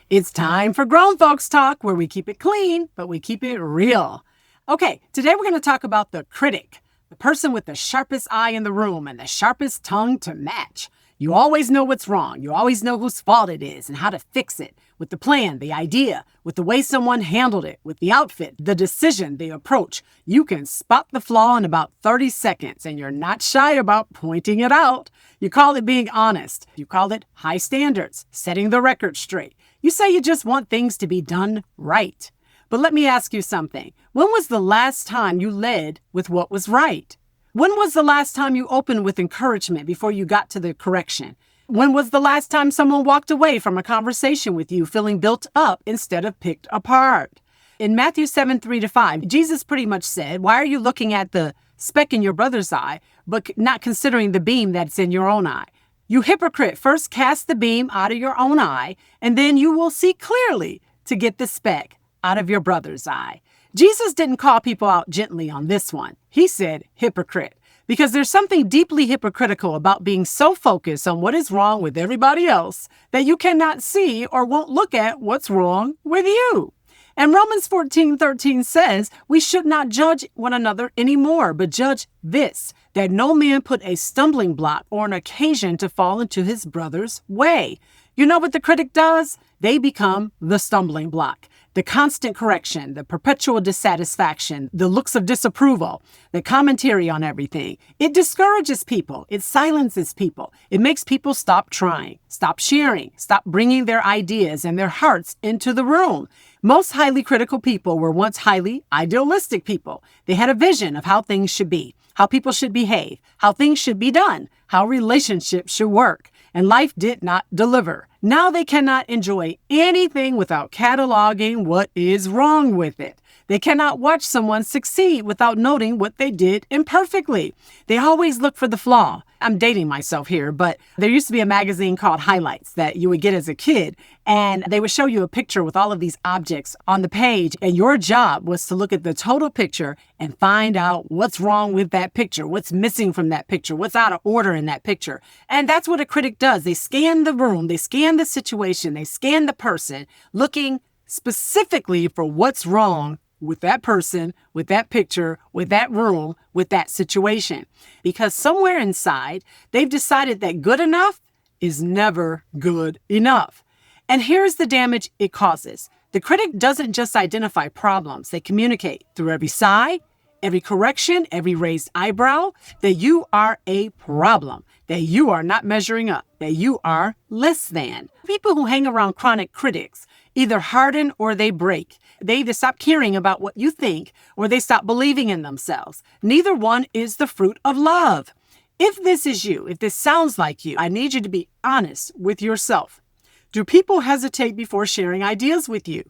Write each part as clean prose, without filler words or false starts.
It's time for Grown Folks Talk, where we keep it clean, but we keep it real. Okay, today we're going to talk about the critic, the person with the sharpest eye in the room and the sharpest tongue to match. You always know what's wrong. You always know whose fault it is and how to fix it. With the plan, the idea, with the way someone handled it, with the outfit, the decision, the approach. You can spot the flaw in about 30 seconds, and you're not shy about pointing it out. You call it being honest. You call it high standards, setting the record straight. You say you just want things to be done right. But let me ask you something. When was the last time you led with what was right? When was the last time you opened with encouragement before you got to the correction? When was the last time someone walked away from a conversation with you feeling built up instead of picked apart? In Matthew 7:3-5, Jesus pretty much said, why are you looking at the speck in your brother's eye, but not considering the beam that's in your own eye? You hypocrite, first cast the beam out of your own eye, and then you will see clearly to get the speck out of your brother's eye. Jesus didn't call people out gently on this one. He said hypocrite, because there's something deeply hypocritical about being so focused on what is wrong with everybody else that you cannot see or won't look at what's wrong with you. And Romans 14:13 says we should not judge one another anymore, but judge this, that no man put a stumbling block or an occasion to fall into his brother's way. You know what the critic does? They become the stumbling block. The constant correction, the perpetual dissatisfaction, the looks of disapproval, the commentary on everything. It discourages people. It silences people. It makes people stop trying, stop sharing, stop bringing their ideas and their hearts into the room. Most highly critical people were once highly idealistic people. They had a vision of how things should be, how people should behave, how things should be done, how relationships should work. And life did not deliver. Now they cannot enjoy anything without cataloging what is wrong with it. They cannot watch someone succeed without noting what they did imperfectly. They always look for the flaw. I'm dating myself here, but there used to be a magazine called Highlights that you would get as a kid, and they would show you a picture with all of these objects on the page, and your job was to look at the total picture and find out what's wrong with that picture, what's missing from that picture, what's out of order in that picture. And that's what a critic does. They scan the room, they scan the situation, they scan the person, looking specifically for what's wrong with that person, with that picture, with that room, with that situation. Because somewhere inside, they've decided that good enough is never good enough. And here's the damage it causes. The critic doesn't just identify problems. They communicate through every sigh, every correction, every raised eyebrow, that you are a problem, that you are not measuring up, that you are less than. People who hang around chronic critics either harden or they break. They either stop caring about what you think or they stop believing in themselves. Neither one is the fruit of love. If this is you, if this sounds like you, I need you to be honest with yourself. Do people hesitate before sharing ideas with you?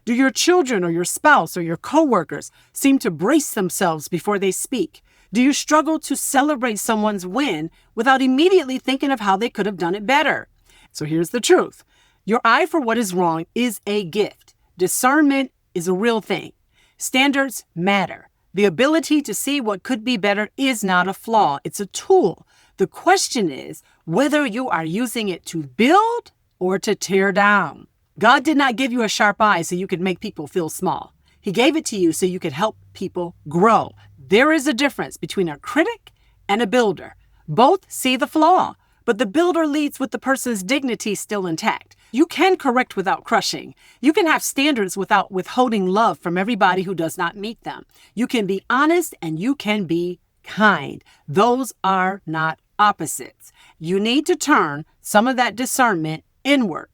Do your children or your spouse or your coworkers seem to brace themselves before they speak? Do you struggle to celebrate someone's win without immediately thinking of how they could have done it better? So here's the truth. Your eye for what is wrong is a gift. Discernment is a real thing. Standards matter. The ability to see what could be better is not a flaw. It's a tool. The question is whether you are using it to build or to tear down. God did not give you a sharp eye so you could make people feel small. He gave it to you so you could help people grow. There is a difference between a critic and a builder. Both see the flaw, but the builder leads with the person's dignity still intact. You can correct without crushing. You can have standards without withholding love from everybody who does not meet them. You can be honest and you can be kind. Those are not opposites. You need to turn some of that discernment inward.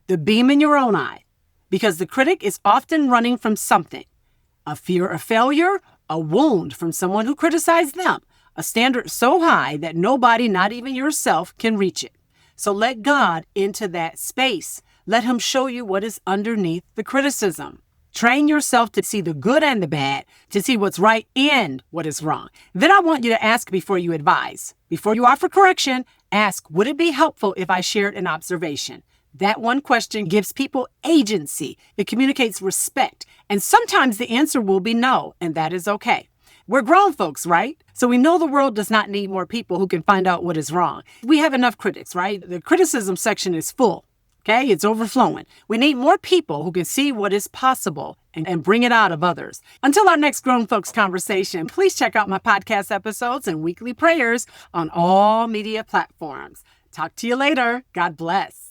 The beam in your own eye, because the critic is often running from something. A fear of failure, a wound from someone who criticized them, a standard so high that nobody, not even yourself, can reach it. So let God into that space. Let him show you what is underneath the criticism. Train yourself to see the good and the bad, to see what's right and what is wrong. Then I want you to ask before you advise. Before you offer correction, ask, would it be helpful if I shared an observation? That one question gives people agency. It communicates respect. And sometimes the answer will be no, and that is okay. We're grown folks, right? So we know the world does not need more people who can find out what is wrong. We have enough critics, right? The criticism section is full. Okay, it's overflowing. We need more people who can see what is possible and bring it out of others. Until our next Grown Folks conversation, please check out my podcast episodes and weekly prayers on all media platforms. Talk to you later. God bless.